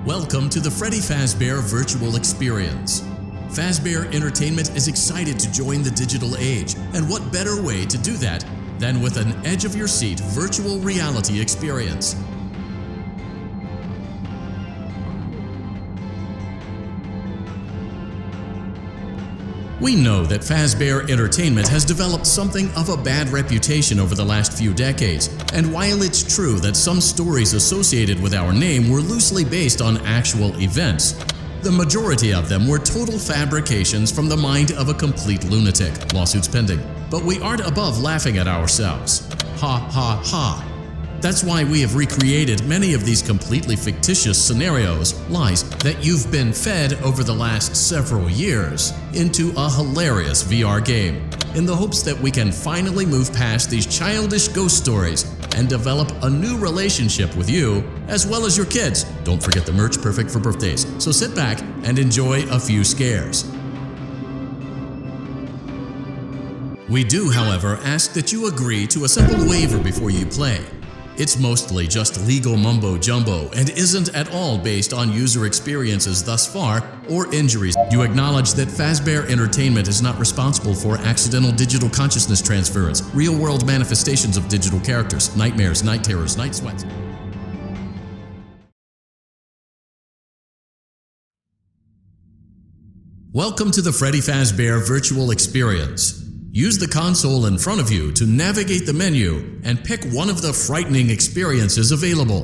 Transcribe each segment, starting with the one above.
Welcome to the Freddy Fazbear Virtual Experience. Fazbear Entertainment is excited to join the digital age, and what better way to do that than with an edge-of-your-seat virtual reality experience. We know that Fazbear Entertainment has developed something of a bad reputation over the last few decades, and while it's true that some stories associated with our name were loosely based on actual events, the majority of them were total fabrications from the mind of a complete lunatic, lawsuits pending. But we aren't above laughing at ourselves. Ha ha ha. That's why we have recreated many of these completely fictitious scenarios, lies that you've been fed over the last several years, into a hilarious VR game, in the hopes that we can finally move past these childish ghost stories and develop a new relationship with you, as well as your kids. Don't forget the merch, perfect for birthdays. So sit back and enjoy a few scares. We do, however, ask that you agree to a simple waiver before you play. It's mostly just legal mumbo-jumbo and isn't at all based on user experiences thus far or injuries. You acknowledge that Fazbear Entertainment is not responsible for accidental digital consciousness transference, real-world manifestations of digital characters, nightmares, night terrors, night sweats. Welcome to the Freddy Fazbear Virtual Experience. Use the console in front of you to navigate the menu and pick one of the frightening experiences available.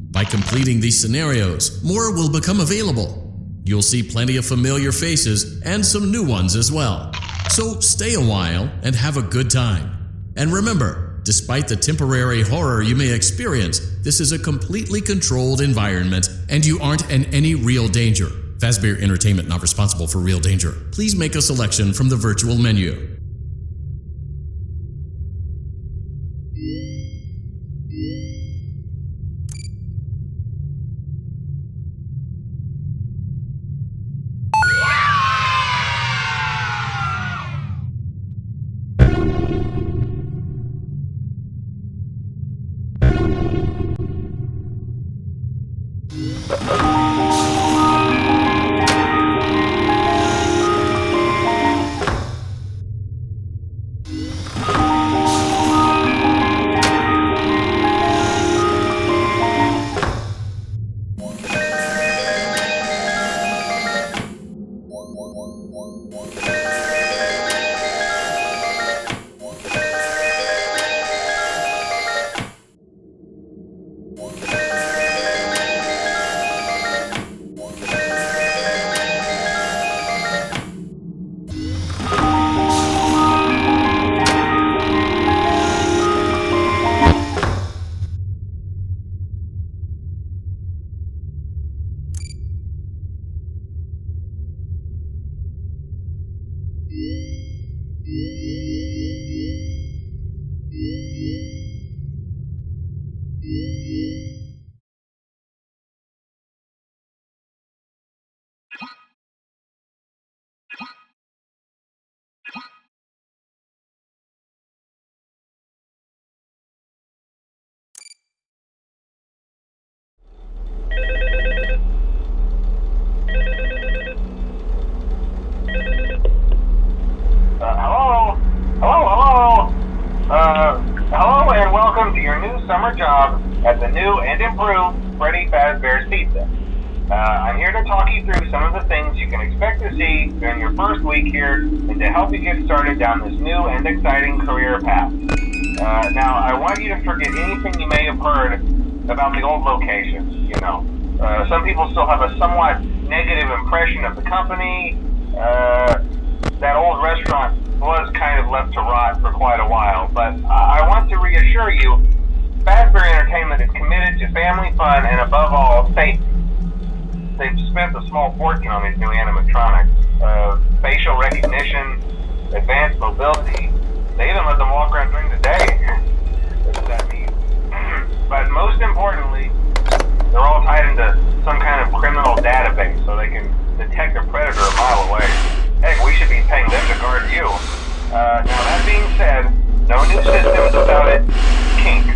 By completing these scenarios, more will become available. You'll see plenty of familiar faces and some new ones as well. So stay a while and have a good time. And remember, despite the temporary horror you may experience, this is a completely controlled environment and you aren't in any real danger. Fazbear Entertainment not responsible for real danger. Please make a selection from the virtual menu. Hello and welcome to your new summer job at the new and improved Freddy Fazbear's Pizza. I'm here to talk you through some of the things you can expect to see during your first week here and to help you get started down this new and exciting career path. Now, I want you to forget anything you may have heard about the old locations, you know. Some people still have a somewhat negative impression of the company. That old restaurant was kind of left to rot for quite a while, but I want to reassure you, Fazbear Entertainment is committed to family fun and above all, safety. They've spent a small fortune on these new animatronics. Facial recognition, advanced mobility, they even let them walk around during the day. What does that mean? But most importantly, they're all tied into some kind of criminal database so they can detect a predator a mile away. Heck, we should be paying them to guard you. Now that being said, no new systems without it. Kinks.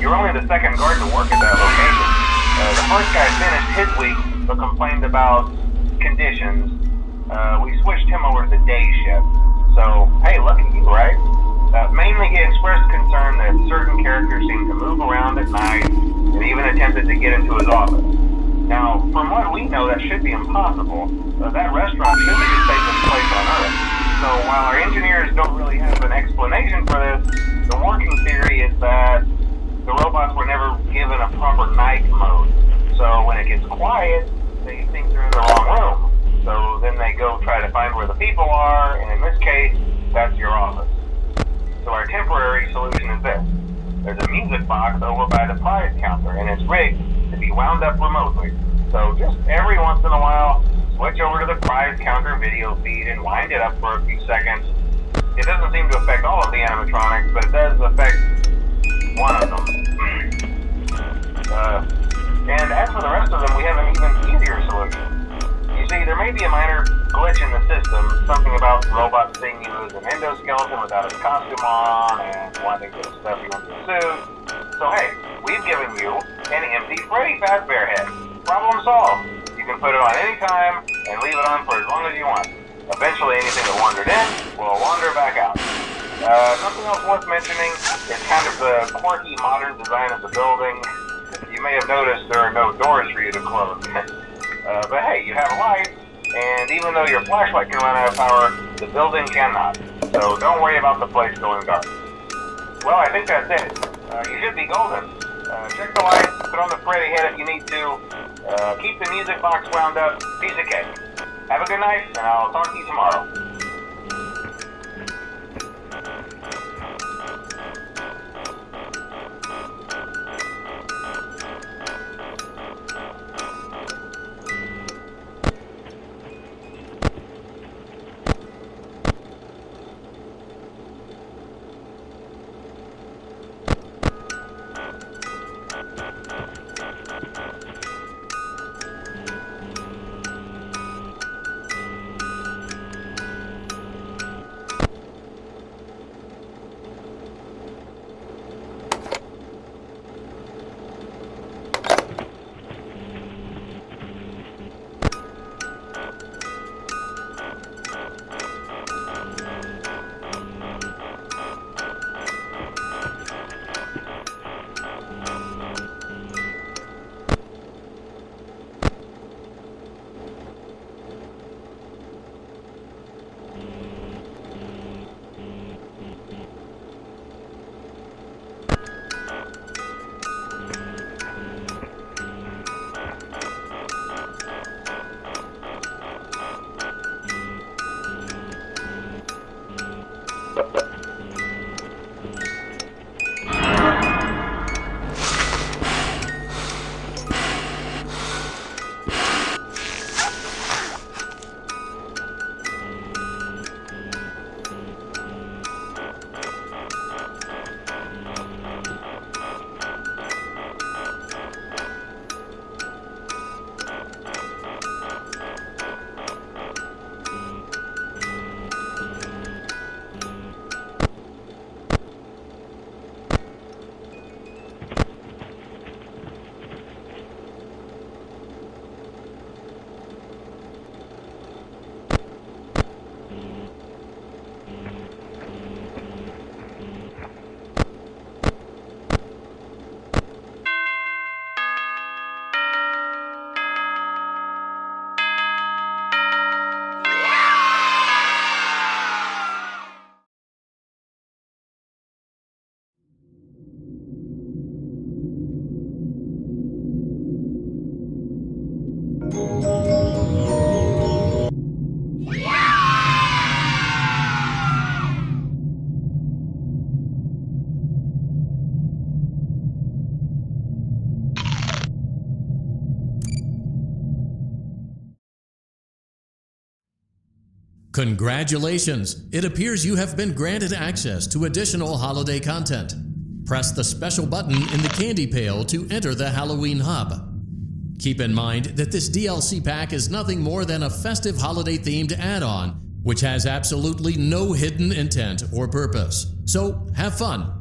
You're only the second guard to work at that location. The first guy finished his week but complained about conditions, we switched him over to the day shift. So, hey, lucky you, right? Mainly he expressed concern that certain characters seemed to move around at night and even attempted to get into his office. Now, from what we know, that should be impossible. That restaurant should be the safest place on Earth. So while our engineers don't really have an explanation for this, the working theory is that the robots were never given a proper night mode. So when it gets quiet, they think they're in the wrong room. So then they go try to find where the people are, and in this case, that's your office. So our temporary solution is this. There's a music box over by the prize counter, and it's rigged to be wound up remotely. So just every once in a while, switch over to the prize counter video feed and wind it up for a few seconds. It doesn't seem to affect all of the animatronics, but it does affect one of them. And as for the rest of them, we have an even easier solution. You see, there may be a minor glitch in the system, something about robots seeing you as an endoskeleton without his costume on, and wanting to stuff you into a suit. So hey, we've given you an empty Freddy Fazbear head. Problem solved. You can put it on any time and leave it on for as long as you want. Eventually anything that wandered in will wander back out. Something else worth mentioning is kind of the quirky modern design of the building. You may have noticed there are no doors for you to close. But hey, you have lights, and even though your flashlight can run out of power, the building cannot. So don't worry about the place going dark. Well, I think that's it. You should be golden. Check the lights, put on the Freddy head if you need to. Keep the music box wound up. Piece of cake. Have a good night, and I'll talk to you tomorrow. Congratulations! It appears you have been granted access to additional holiday content. Press the special button in the candy pail to enter the Halloween hub. Keep in mind that this DLC pack is nothing more than a festive holiday-themed add-on, which has absolutely no hidden intent or purpose. So, have fun!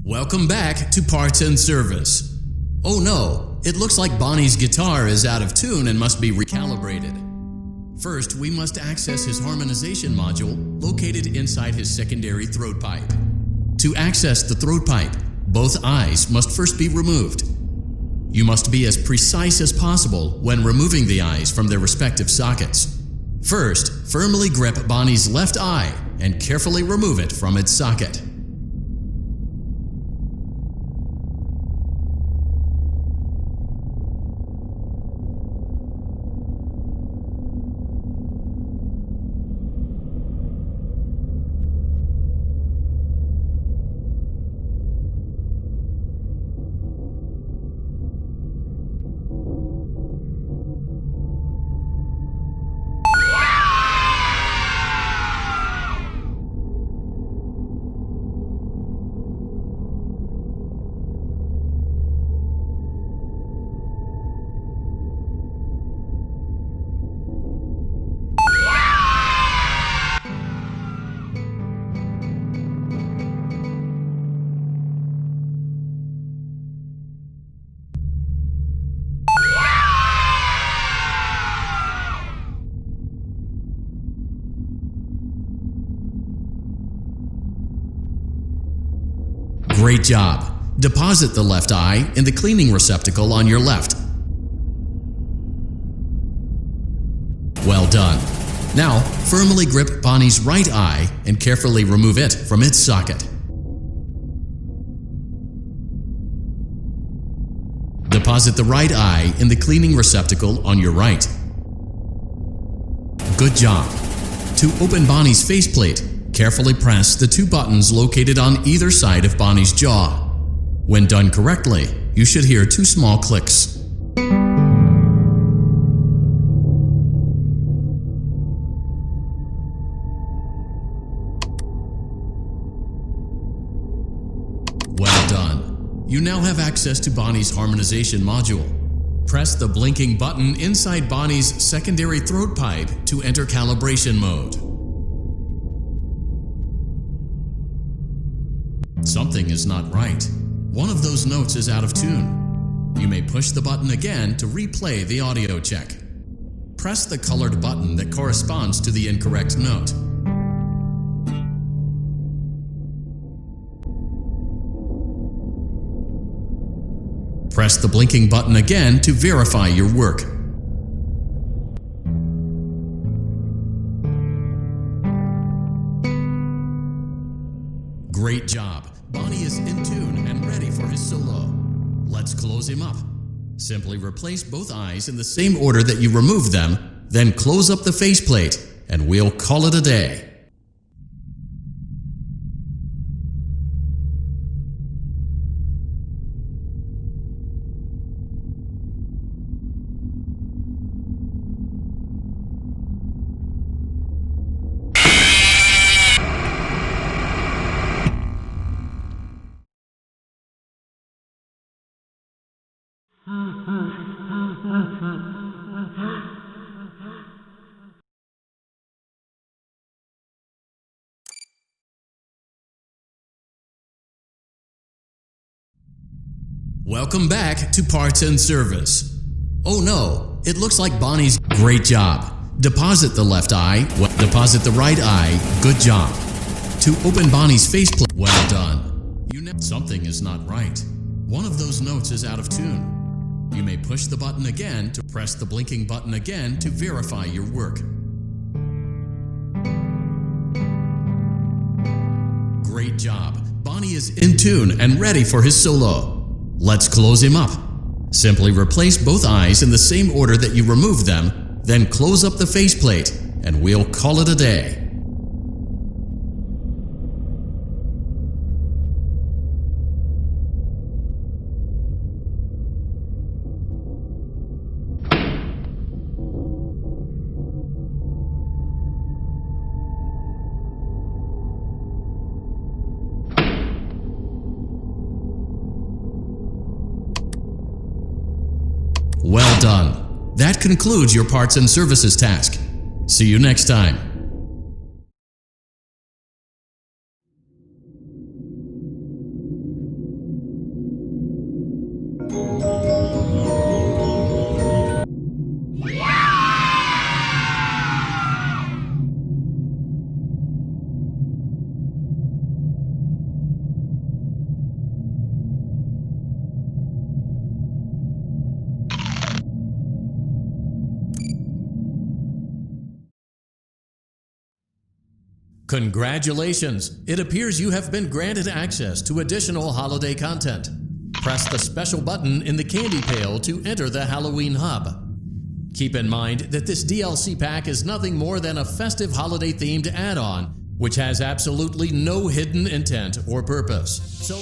Welcome back to Parts and Service. Oh no, it looks like Bonnie's guitar is out of tune and must be recalibrated. First, we must access his harmonization module located inside his secondary throat pipe. To access the throat pipe, both eyes must first be removed. You must be as precise as possible when removing the eyes from their respective sockets. First, firmly grip Bonnie's left eye and carefully remove it from its socket. Great job! Deposit the left eye in the cleaning receptacle on your left. Well done. Now, firmly grip Bonnie's right eye and carefully remove it from its socket. Deposit the right eye in the cleaning receptacle on your right. Good job. To open Bonnie's faceplate, carefully press the two buttons located on either side of Bonnie's jaw. When done correctly, you should hear two small clicks. Well done. You now have access to Bonnie's harmonization module. Press the blinking button inside Bonnie's secondary throat pipe to enter calibration mode. Something is not right. One of those notes is out of tune. You may push the button again to replay the audio check. Press the colored button that corresponds to the incorrect note. Press the blinking button again to verify your work. Great job! Bonnie is in tune and ready for his solo. Let's close him up. Simply replace both eyes in the same order that you removed them, then close up the faceplate, and we'll call it a day. Welcome back to Parts and Service. Oh no, it looks like Bonnie's... Great job. Deposit the left eye. Deposit the right eye. Good job. To open Bonnie's faceplate... Well done. Something is not right. One of those notes is out of tune. You may push the button again to press the blinking button again to verify your work. Great job. Bonnie is in tune and ready for his solo. Let's close him up. Simply replace both eyes in the same order that you removed them, then close up the faceplate, and we'll call it a day. Well done. That concludes your parts and services task. See you next time. Congratulations! It appears you have been granted access to additional holiday content. Press the special button in the candy pail to enter the Halloween hub. Keep in mind that this DLC pack is nothing more than a festive holiday-themed add-on, which has absolutely no hidden intent or purpose. So